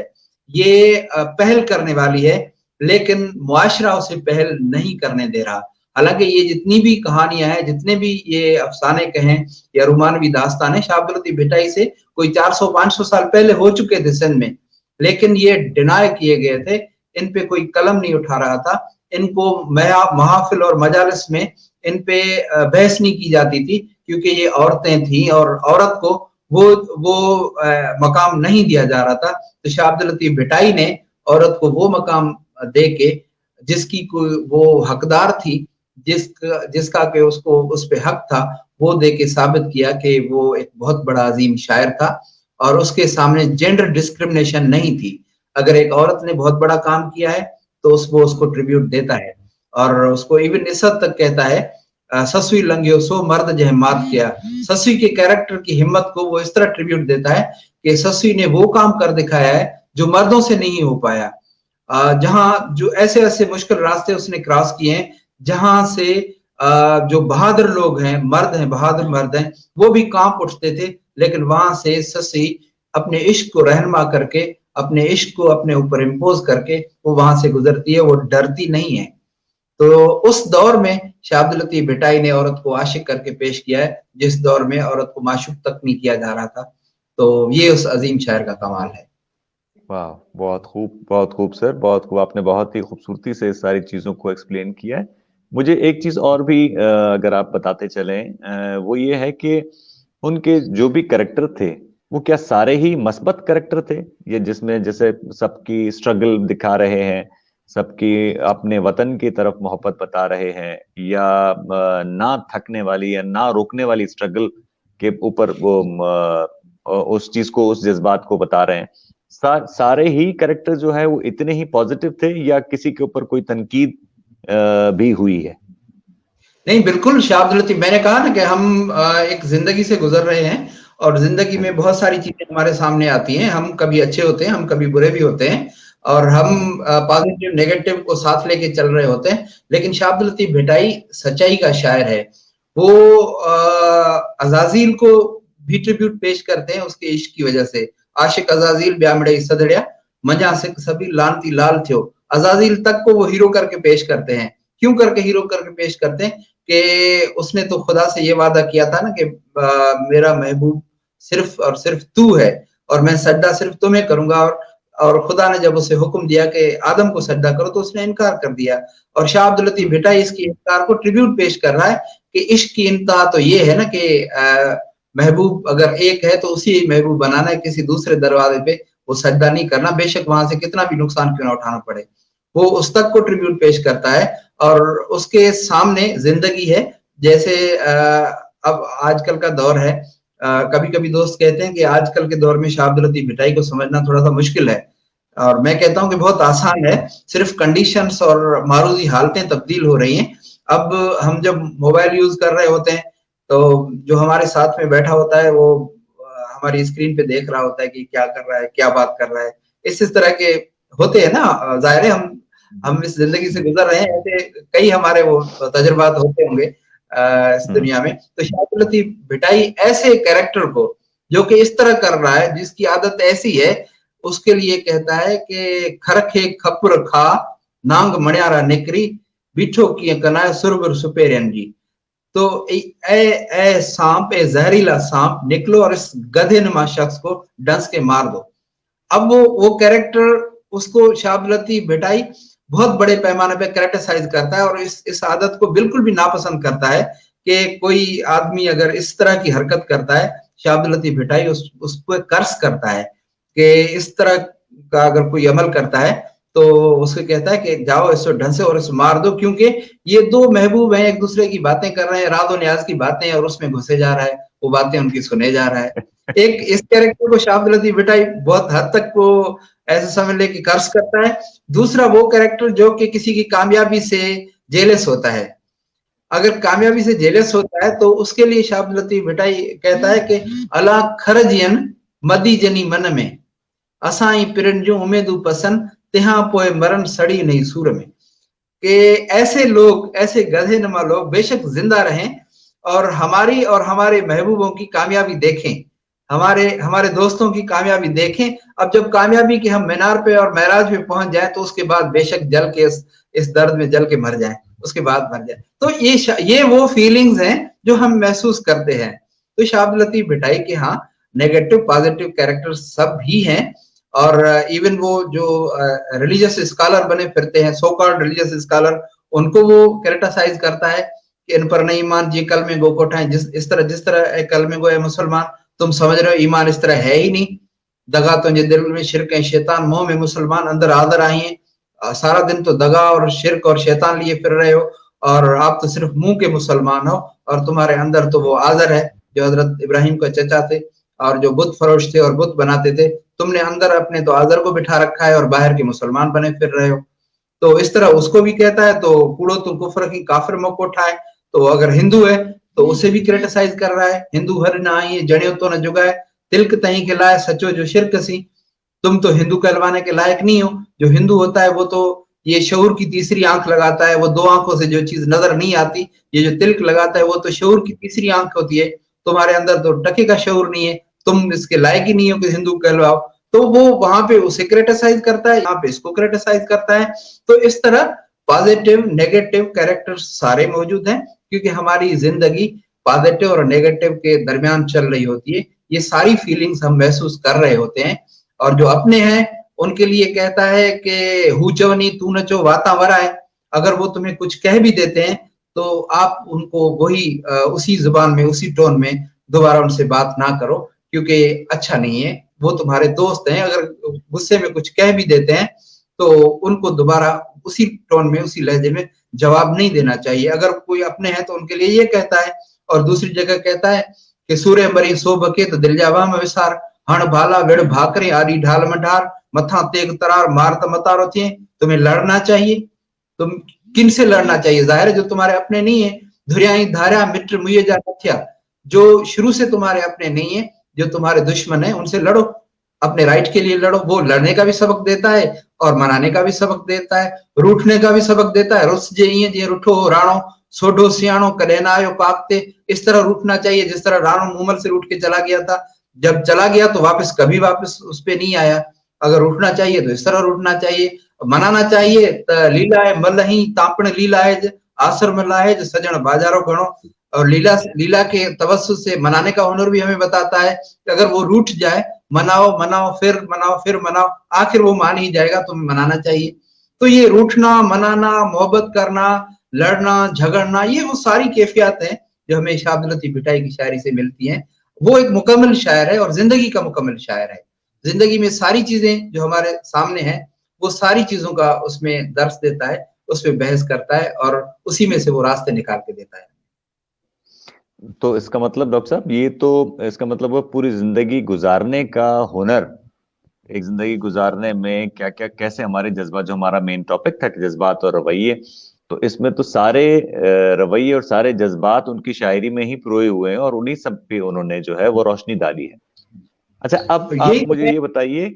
ये पहल करने वाली है, लेकिन मुआशरा उसे पहल नहीं करने दे रहा। हालांकि ये जितनी भी कहानियां हैं, जितने भी ये अफसाने कहें या रुमानवी दास्तान है, शाह अब्दुल लतीफ भिटाई से कोई 400-500 साल पहले हो चुके थे सिंध में, लेकिन ये डिनाय किए गए थे, इन पे कोई कलम नहीं उठा रहा था, इनको महाफिल और मजालिस में इन पे बहस नहीं की जाती थी, क्योंकि ये औरतें थी और औरत को वो मकाम नहीं दिया जा रहा था। तो शाह अब्दुल लतीफ भिटाई ने औरत को वो मकाम दे के जिसकी कोई वो हकदार थी, जिसका के उसको उस पे हक था, वो दे के साबित किया कि वो एक बहुत बड़ा अजीम शायर था और उसके सामने जेंडर डिस्क्रिमिनेशन नहीं थी। अगर एक औरत ने बहुत बड़ा काम किया है तो वो उसको ट्रिब्यूट देता है और उसको इवन इस हद तक कहता है, ससुई लंघियो सो मर्द जह मात किया। ससुई के कैरेक्टर की हिम्मत को वो इस तरह ट्रिब्यूट देता है कि ससुई ने वो काम कर दिखाया है जो मर्दों से नहीं हो पाया। जहां जो ऐसे ऐसे मुश्किल रास्ते उसने क्रॉस किए हैं, जहां से जो बहादुर लोग हैं, मर्द हैं, बहादुर मर्द हैं, वो भी कांप उठते थे, लेकिन वहां से ससी अपने इश्क को रहनुमा करके, अपने इश्क को अपने ऊपर इम्पोज करके वो वहां से गुजरती है, वो डरती नहीं है। तो उस दौर में शाह अब्दुल लतीफ भिटाई ने औरत को आशिक करके पेश किया है, जिस दौर में औरत को माशूक तक नहीं किया जा रहा था। तो ये उस अजीम शायर का कमाल है। वाह, बहुत खूब सर, बहुत खूब। आपने बहुत ही खूबसूरती से इस सारी चीजों को एक्सप्लेन किया है। मुझे एक चीज और भी अगर आप बताते चलें, वो ये है कि उनके जो भी कैरेक्टर थे वो क्या सारे ही मस्बत कैरेक्टर थे, ये जिसमें जैसे सबकी स्ट्रगल दिखा रहे हैं, सबकी अपने वतन की तरफ मोहब्बत बता रहे हैं, या ना थकने वाली या ना रोकने वाली स्ट्रगल के ऊपर वो उस चीज को, उस जज्बात को बता रहे हैं? सारे ही कैरेक्टर जो है वो इतने ही पॉजिटिव थे या किसी के ऊपर कोई तनकीद भी हुई है? नहीं, बिल्कुल शाह अब्दुल लतीफ, मैंने कहा ना कि हम एक जिंदगी से गुजर रहे हैं और जिंदगी में बहुत सारी चीजें हमारे सामने आती हैं, हम कभी अच्छे होते हैं, हम कभी बुरे भी होते हैं और हम पॉजिटिव नेगेटिव को साथ लेके चल रहे होते हैं। लेकिन शाह अब्दुल लतीफ भिटाई सच्चाई का शायर है। वो अजाजील को भी ट्रिब्यूट पेश करते हैं उसके इश्क की वजह से। आशिक अजाजील ब्यामड़े सदड़िया मजा से सभी लानती लाल थियो, अजाजील तक को वो हीरो करके पेश करते हैं। क्यों करके हीरो करके पेश करते हैं कि उसने तो खुदा से ये वादा किया था ना कि मेरा महबूब सिर्फ और सिर्फ तू है और मैं सजदा सिर्फ तुम्हें करूंगा, और खुदा ने जब उसे हुक्म दिया कि आदम को सजदा करो तो उसने इनकार कर दिया। और शाह अब्दुल लतीफ भिटाई इसकी इनकार को ट्रिब्यूट पेश कर रहा है कि इश्क की इंतहा तो ये है ना कि महबूब अगर एक है तो उसी महबूब बनाना है, किसी दूसरे दरवाजे पे वो सजदा नहीं करना, बेशक वहां से कितना भी नुकसान क्यों ना उठाना पड़े। وہ اس تک کو ٹریبیوٹ پیش کرتا ہے اور اس کے سامنے زندگی ہے. جیسے اب آج کل کا دور ہے, کبھی کبھی دوست کہتے ہیں کہ آج کل کے دور میں شاہ عبد اللطیف بھٹائی کو سمجھنا تھوڑا سا مشکل ہے, اور میں کہتا ہوں کہ بہت آسان ہے, صرف کنڈیشنز اور معروضی حالتیں تبدیل ہو رہی ہیں. اب ہم جب موبائل یوز کر رہے ہوتے ہیں تو جو ہمارے ساتھ میں بیٹھا ہوتا ہے وہ ہماری اسکرین پہ دیکھ رہا ہوتا ہے کہ کیا کر رہا ہے, کیا بات کر رہا ہے. اس طرح کے ہوتے ہیں نا, ظاہر ہے ہم اس زندگی سے گزر رہے ہیں, ایسے کئی ہمارے وہ تجربات ہوتے ہوں گے اس دنیا میں. تو شاہ عبد اللطیف بھٹائی ایسے کیریکٹر کو جو کہ اس طرح کر رہا ہے, جس کی عادت ایسی ہے, اس کے لیے کہتا ہے کہ کھرکھے کھپر کھا نانگ منیارا نکری بیٹھو کی کنائے سربر سپیرین جی. تو اے سانپ, اے زہریلا سانپ, نکلو اور اس گدھے نما شخص کو ڈنس کے مار دو. اب وہ کیریکٹر اس کو شاہ عبد اللطیف بھٹائی بہت بڑے پیمانے پہ کریٹیسائز کرتا ہے, اور اس عادت کو بالکل بھی ناپسند کرتا ہے کہ کوئی آدمی اگر اس طرح کی حرکت کرتا ہے. شاہ عبد اللطیف بھٹائی اس کو قرض کرتا ہے کہ اس طرح کا اگر کوئی عمل کرتا ہے تو اس کو کہتا ہے کہ جاؤ اس کو ڈھنسے اور اس مار دو, کیونکہ یہ دو محبوب ہیں, ایک دوسرے کی باتیں کر رہے ہیں, راز و نیاز کی باتیں, اور اس میں گھسے جا رہا ہے, وہ باتیں ان کی سنے جا رہا ہے. ایک اس کیریکٹر کو شاہ عبد اللطیف بھٹائی بہت حد تک وہ ایسے سمجھ لے کہ قرض کرتا ہے. دوسرا وہ کیریکٹر جو کہ کسی کی کامیابی سے جیلس ہوتا ہے, اگر کامیابی سے جیلس ہوتا ہے تو اس کے لیے شاہ عبد اللطیف بھٹائی کہتا ہے کہ اللہ خرجین مدی جنی من میں اسائی پرنجوں امیدو پسند تہاں پوئے مرن سڑی نہیں سور میں. کہ ایسے لوگ, ایسے گدھے نما لوگ بے شک زندہ رہیں اور ہماری اور ہمارے محبوبوں کی کامیابی دیکھیں, ہمارے دوستوں کی کامیابی دیکھیں. اب جب کامیابی کے ہم مینار پہ اور معراج پہ پہنچ جائیں تو اس کے بعد بے شک جل کے اس درد میں جل کے مر جائیں, اس کے بعد مر جائیں. تو یہ وہ فیلنگز ہیں جو ہم محسوس کرتے ہیں. تو شاہ عبد اللطیف بھٹائی کے ہاں نیگیٹو پازیٹو کیریکٹر سب ہی ہیں, اور ایون وہ جو ریلیجس اسکالر بنے پھرتے ہیں, سو کالڈ ریلیجس اسکالر, ان کو وہ کریٹیسائز کرتا ہے کہ ان پر نہیں ایمان جی کلمے گو کو اٹھائیں, جس طرح اے کلمے گو اے مسلمان, تم سمجھ رہے ہو ایمان اس طرح ہے ہی نہیں. دگا تو دل میں شرک ہے شیطان منہ میں مسلمان اندر آدر آئی ہیں. سارا دن تو دگا اور شرک اور شیطان لیے پھر رہے ہو, اور آپ تو صرف منہ کے مسلمان ہو, اور تمہارے اندر تو وہ آزر ہے جو حضرت ابراہیم کا چچا تھے اور جو بت فروش تھے اور بت بناتے تھے. تم نے اندر اپنے تو آزر کو بٹھا رکھا ہے اور باہر کے مسلمان بنے پھر رہے ہو. تو اس طرح اس کو بھی کہتا ہے. تو کوڑو تو کفر کی کافر موقع اٹھائے, تو اگر ہندو ہے تو اسے بھی کریٹیسائز کر رہا ہے. ہندو ہر نہ آئی جڑیوں تو نہ جگائے تلک تہیں کے لائے سچو جو شرک سی, تم تو ہندو کہلوانے کے لائق نہیں ہو. جو ہندو ہوتا ہے وہ تو یہ شعور کی تیسری آنکھ لگاتا ہے, وہ دو آنکھوں سے جو چیز نظر نہیں آتی, یہ جو تلک لگاتا ہے وہ تو شعور کی تیسری آنکھ ہوتی ہے. تمہارے اندر تو ٹکے کا شعور نہیں ہے, تم اس کے لائق ہی نہیں ہو کہ ہندو کہلواؤ. تو وہ وہاں پہ اسے کریٹیسائز کرتا ہے, یہاں پہ اس کو کریٹیسائز کرتا ہے. تو اس طرح پازیٹیو نیگیٹو کیریکٹر سارے موجود ہیں, کیونکہ ہماری زندگی پازیٹیو اور نیگیٹو کے درمیان چل رہی ہوتی ہے. یہ ساری فیلنگز ہم محسوس کر رہے ہوتے ہیں, اور جو اپنے ہیں ان کے لیے کہتا ہے کہ ہو چونی تو نچو واتا ورائے. اگر وہ تمہیں کچھ کہہ بھی دیتے ہیں تو آپ ان کو وہی اسی زبان میں اسی ٹون میں دوبارہ ان سے بات نہ کرو, کیونکہ اچھا نہیں ہے. وہ تمہارے دوست ہیں, اگر غصے میں کچھ کہہ بھی دیتے ہیں تو ان کو دوبارہ اسی ٹون میں اسی لہجے میں جواب نہیں دینا چاہیے. اگر کوئی اپنے ہیں تو ان کے لیے یہ کہتا ہے. اور دوسری جگہ کہتا ہے کہ سورے مری سو بکے تو دل جاوا میں وسار ہن بھالا وڑ بھاکرے آری ڈھال مڈھار متھا تیگ ترار مارت متارو تھے. تمہیں لڑنا چاہیے. تم کن سے لڑنا چاہیے؟ ظاہر ہے جو تمہارے اپنے نہیں ہیں. دھریائی دھاریا مٹر مجھے جا تھیا, جو شروع سے تمہارے اپنے نہیں ہیں, جو تمہارے دشمن ہیں, ان سے لڑو, اپنے رائٹ کے لیے لڑو. وہ لڑنے کا بھی سبق دیتا ہے اور منانے کا بھی سبق دیتا ہے, روٹنے کا بھی سبق دیتا ہے. رس جی روٹو رانو سوڈو سیاڑو کدے نہ آیو پاکتے. اس طرح روٹنا چاہیے جس طرح رانو مومل سے روٹ کے چلا گیا تھا. جب چلا گیا تو کبھی واپس اس پہ نہیں آیا. اگر روٹنا چاہیے تو اس طرح روٹنا چاہیے. منانا چاہیے لیلا ہے ملہی تاپن لیلا ہے آسر ملا ہے سجن بازارو گھنو. اور لیلا کے توسط سے منانے کا ہنر بھی ہمیں بتاتا ہے کہ اگر وہ روٹ جائے, مناؤ مناؤ پھر مناؤ, آخر وہ مان ہی جائے گا, تمہیں منانا چاہیے. تو یہ روٹنا, منانا, محبت کرنا, لڑنا, جھگڑنا, یہ وہ ساری کیفیات ہیں جو ہمیں شاہ عبد اللطیف بھٹائی کی شاعری سے ملتی ہیں. وہ ایک مکمل شاعر ہے اور زندگی کا مکمل شاعر ہے. زندگی میں ساری چیزیں جو ہمارے سامنے ہیں وہ ساری چیزوں کا اس میں درس دیتا ہے, اس پہ بحث کرتا ہے اور اسی میں سے وہ راستے نکال کے دیتا ہے. تو اس کا مطلب ڈاکٹر صاحب, یہ تو اس کا مطلب وہ پوری زندگی گزارنے کا ہنر, ایک زندگی گزارنے میں کیا کیا کیسے ہمارے جذبات, جو ہمارا مین ٹاپک تھا کہ جذبات اور رویے, تو اس میں تو سارے رویے اور سارے جذبات ان کی شاعری میں ہی پروئے ہوئے ہیں اور انہی سب پہ انہوں نے جو ہے وہ روشنی ڈالی ہے. اچھا اب تو آپ یہی مجھے یہ بتائیے,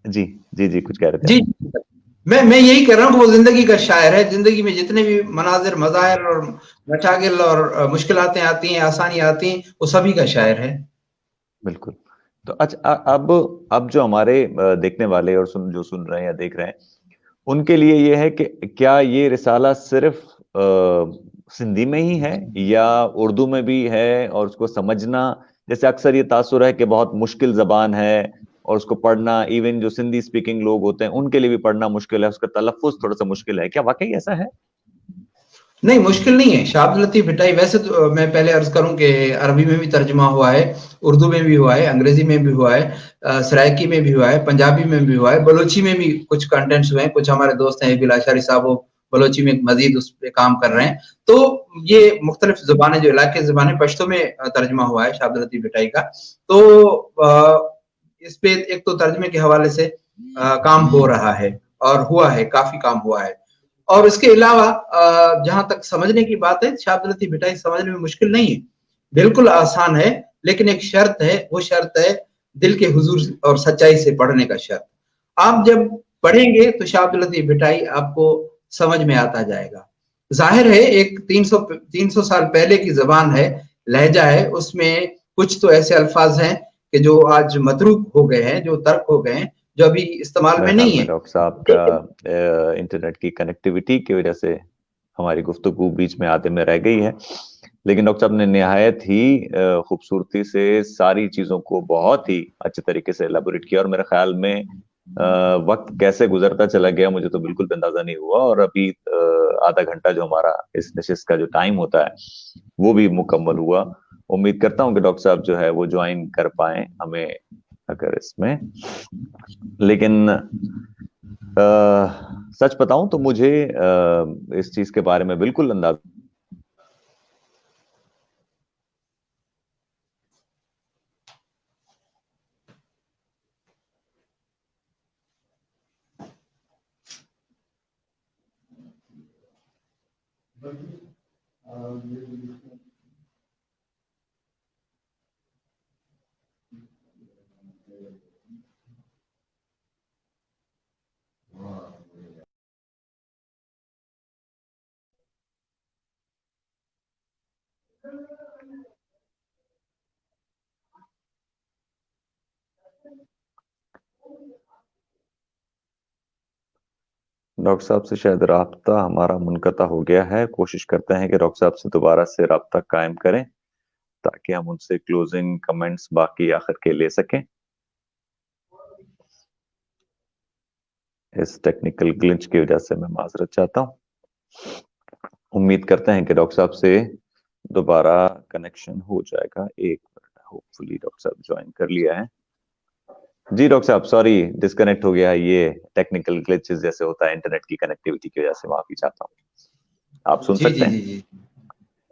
جی جی جی کچھ کہہ رہے تھے جی, آپ. میں یہی کہہ رہا ہوں کہ وہ زندگی کا شاعر ہے. زندگی میں جتنے بھی مناظر, مظاہر اور مشاغل اور مشکلاتیں آتی ہیں, آسانیاں آتی ہیں, وہ سبھی کا شاعر ہے. بالکل. تو اچھا اب جو ہمارے دیکھنے والے اور جو سن رہے ہیں یا دیکھ رہے ہیں, ان کے لیے یہ ہے کہ کیا یہ رسالہ صرف سندھی میں ہی ہے یا اردو میں بھی ہے, اور اس کو سمجھنا, جیسے اکثر یہ تاثر ہے کہ بہت مشکل زبان ہے اور اس کو پڑھنا ایون جو سندھی اسپیکنگ لوگ ہوتے ہیں ان کے لیے بھی پڑھنا مشکل ہے, اس کا تلفظ تھوڑا سا مشکل ہے, کیا واقعی ایسا ہے؟ نہیں, مشکل نہیں ہے. شاہ عبداللطیف بھٹائی, ویسے تو میں پہلے عرض کروں کہ عربی میں بھی ترجمہ ہوا ہے, اردو میں بھی ہوا ہے, انگریزی میں بھی ہوا ہے, سرائکی میں بھی ہوا ہے, پنجابی میں بھی ہوا ہے, بلوچی میں بھی کچھ کنٹینٹس ہوئے ہیں. کچھ ہمارے دوست ہیں بلا شاری صاحب, وہ بلوچی میں مزید اس پہ کام کر رہے ہیں. تو یہ مختلف زبانیں, جو علاقے زبانیں, پشتو میں ترجمہ ہوا ہے شاہ عبداللطیف بھٹائی کا. تو اس پہ ایک تو ترجمے کے حوالے سے کام ہو رہا ہے اور ہوا ہے, کافی کام ہوا ہے. اور اس کے علاوہ جہاں تک سمجھنے کی بات ہے, شاہ عبداللطیف بھٹائی سمجھنے میں مشکل نہیں ہے, بالکل آسان ہے. لیکن ایک شرط ہے, وہ شرط ہے دل کے حضور اور سچائی سے پڑھنے کا شرط. آپ جب پڑھیں گے تو شاہ عبداللطیف بھٹائی آپ کو سمجھ میں آتا جائے گا. ظاہر ہے ایک 300 سال پہلے کی زبان ہے, لہجہ ہے, اس میں کچھ تو ایسے الفاظ ہیں کہ جو آج متروک ہو گئے ہیں, جو ترک ہو گئے ہیں, جو ابھی استعمال میں میرے خیال نہیں میں ہے. ڈاکٹر صاحب کا انٹرنیٹ کی کنیکٹیوٹی کی وجہ سے ہماری گفتگو بیچ میں آدھے میں رہ گئی ہے, لیکن ڈاکٹر صاحب نے نہایت ہی خوبصورتی سے ساری چیزوں کو بہت ہی اچھے طریقے سے ایلیبوریٹ کیا, اور میرے خیال میں وقت کیسے گزرتا چلا گیا مجھے تو بالکل اندازہ نہیں ہوا, اور ابھی آدھا گھنٹہ جو ہمارا اس نشست کا جو ٹائم ہوتا ہے وہ بھی مکمل ہوا. امید کرتا ہوں کہ ڈاکٹر صاحب جو ہے وہ جوائن کر پائیں ہمیں اگر اس میں, لیکن سچ بتاؤں تو مجھے اس چیز کے بارے میں بالکل اندازہ ڈاکٹر صاحب سے شاید رابطہ ہمارا منقطع ہو گیا ہے. کوشش کرتے ہیں کہ ڈاکٹر صاحب سے دوبارہ سے رابطہ قائم کریں تاکہ ہم ان سے کلوزنگ کمنٹس باقی آخر کے لے سکیں. اس ٹیکنیکل گلچ کی وجہ سے میں معذرت چاہتا ہوں. امید کرتے ہیں کہ ڈاکٹر صاحب سے دوبارہ کنیکشن ہو جائے گا. ایک منٹ, ہوپ فلی ڈاکٹر صاحب جوائن کر لیا ہے. جی ڈاکٹر صاحب سوری ڈسکنیکٹ ہو گیا ہے, یہ ٹیکنیکل گلچز جیسے ہوتا ہے انٹرنیٹ کی کنیکٹیوٹی کی وجہ سے, معافی چاہتا ہوں. آپ سن جی سکتے جی ہیں؟ جی جی جی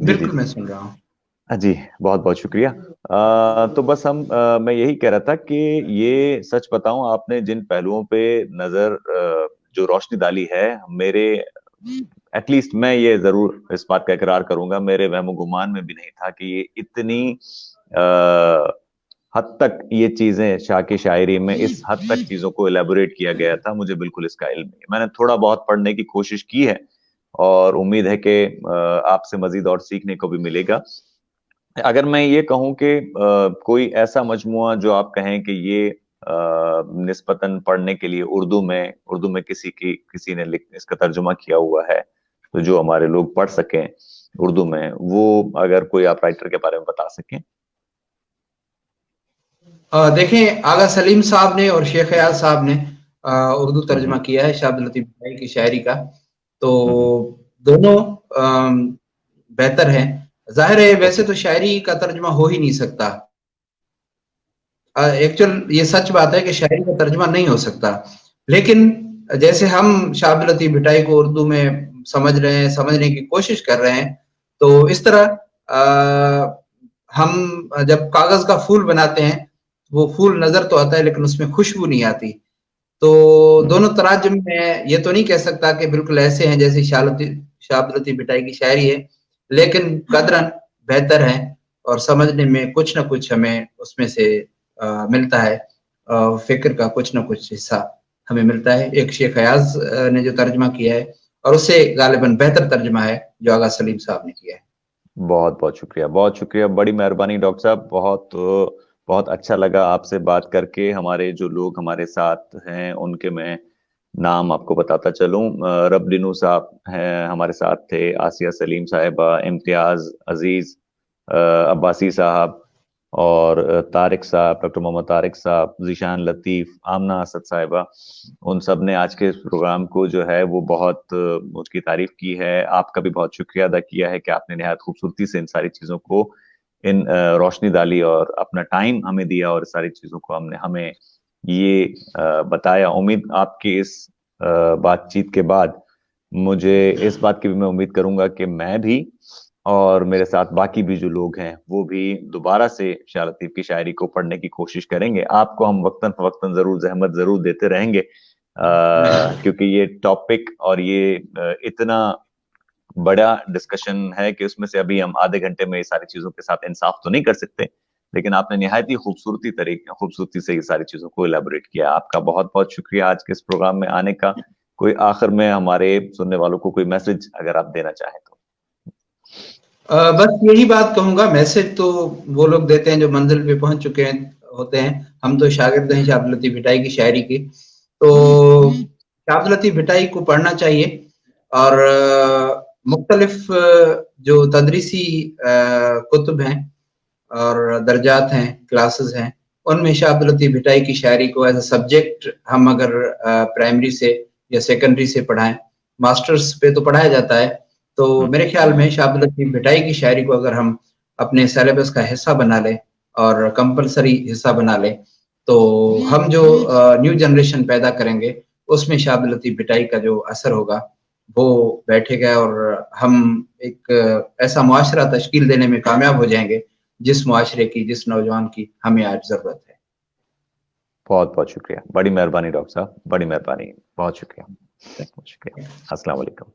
جی بالکل میں سن رہا ہوں. جی بہت بہت شکریہ. تو بس میں یہی کہہ رہا تھا کہ یہ سچ بتاؤں آپ نے جن پہلوؤں پہ نظر جو روشنی ڈالی ہے, میرے ایٹ لیسٹ میں یہ ضرور اس بات کا اقرار کروں گا, میرے وہم و گمان میں بھی نہیں تھا کہ یہ اتنی حد تک یہ چیزیں شاہ کی شاعری میں اس حد تک چیزوں کو ایلیبوریٹ کیا گیا تھا. مجھے بالکل اس کا علم نہیں. میں نے تھوڑا بہت پڑھنے کی کوشش کی ہے اور امید ہے کہ آپ سے مزید اور سیکھنے کو بھی ملے گا. اگر میں یہ کہوں کہ کوئی ایسا مجموعہ جو آپ کہیں کہ یہ نسبتاً پڑھنے کے لیے اردو میں کسی نے اس کا ترجمہ کیا ہوا ہے, تو جو ہمارے لوگ پڑھ سکیں اردو میں, وہ اگر کوئی آپ رائٹر کے بارے میں بتا سکیں. دیکھیں, آغا سلیم صاحب نے اور شیخ ایاز صاحب نے اردو ترجمہ ہوں کیا ہے شاہ عبداللطیف بھٹائی کی شاعری کا. تو ہوں دونوں بہتر ہیں. ظاہر ہے ویسے اوکے تو شاعری کا ترجمہ ہو ہی نہیں سکتا. ایکچوئل یہ سچ بات ہے کہ شاعری کا ترجمہ نہیں ہو سکتا, لیکن जैसे हम शाह अब्दुल लतीफ भिटाई को उर्दू में समझ रहे हैं, समझने की कोशिश कर रहे हैं, तो इस तरह हम जब कागज का फूल बनाते हैं, वो फूल नजर तो आता है लेकिन उसमें खुशबू नहीं आती। तो दोनों तराजम में ये तो नहीं कह सकता कि बिल्कुल ऐसे हैं जैसे शाह अब्दुल लतीफ भिटाई की शायरी है, लेकिन कदरन बेहतर है और समझने में कुछ ना कुछ हमें उसमें से मिलता है, फिक्र का कुछ ना कुछ हिस्सा हमें मिलता है। एक शेख अयाज ने जो तर्जमा किया है और उससे गालिबन बेहतर तर्जमा है जो आगा सलीम साहब ने किया है। बहुत बहुत शुक्रिया, बहुत शुक्रिया, बड़ी मेहरबानी डॉक्टर साहब। बहुत बहुत अच्छा लगा आपसे बात करके। हमारे जो लोग हमारे साथ हैं उनके मैं नाम आपको बताता चलूं। रबलिनू साहब हैं हमारे साथ थे, आसिया सलीम साहिबा, इम्तियाज अजीज, अब्बासी साहब, और तारिक साहब, डॉक्टर मोहम्मद तारिक साहब, जीशान लतीफ, आमना असद साहिबा। उन सब ने आज के इस प्रोग्राम को जो है वो बहुत उसकी तारीफ की है। आपका भी बहुत शुक्रिया अदा किया है कि आपने निहायत खूबसूरती से इन सारी चीजों को इन रोशनी डाली और अपना टाइम हमें दिया और सारी चीजों को हमने हमें ये बताया। उम्मीद आपकी इस बातचीत के बाद मुझे इस बात की भी मैं उम्मीद करूंगा कि मैं भी और मेरे साथ बाकी भी जो लोग हैं वो भी दोबारा से शाह लतीफ की शायरी को पढ़ने की कोशिश करेंगे। आपको हम वक्तन फवक्तन जरूर जहमत जरूर देते रहेंगे, क्योंकि ये टॉपिक और ये इतना बड़ा डिस्कशन है कि उसमें से अभी हम आधे घंटे में ये सारी चीजों के साथ इंसाफ तो नहीं कर सकते, लेकिन आपने निहायत ही खूबसूरती से ये सारी चीजों को इलेबोरेट किया। आपका बहुत बहुत शुक्रिया आज के इस प्रोग्राम में आने का। कोई आखिर में हमारे सुनने वालों को कोई मैसेज अगर आप देना चाहें तो? बस यही बात कहूंगा, मैसेज तो वो लोग देते हैं जो मंजिल पे पहुंच चुके हैं होते हैं। हम तो शागिर्द हैं शाह अब्दुल लतीफ भिटाई की शायरी के, तो शाह अब्दुल लतीफ भिटाई को पढ़ना चाहिए और मुख्तलिफ जो तदरीसी कुतुब हैं और दर्जात हैं, क्लासेस हैं, उनमें शाह अब्दुल लतीफ भिटाई की शायरी को एज अ सब्जेक्ट हम अगर प्राइमरी से या सेकेंडरी से पढ़ाएं, मास्टर्स पे तो पढ़ाया जाता है, तो मेरे ख्याल में शाह अब्दुल लतीफ भिटाई की शायरी को अगर हम अपने सिलेबस का हिस्सा बना लें और कंपलसरी हिस्सा बना लें, तो हम जो न्यू जनरेशन पैदा करेंगे उसमें शाह अब्दुल लतीफ भिटाई का जो असर होगा वो बैठेगा और हम एक ऐसा मुआशरा तश्कील देने में कामयाब हो जाएंगे जिस मुआशरे की, जिस नौजवान की हमें आज जरूरत है। बहुत बहुत शुक्रिया, बड़ी मेहरबानी डॉक्टर साहब, बड़ी मेहरबानी, बहुत शुक्रिया, बहुत शुक्रिया। अस्सलाम वालेकुम।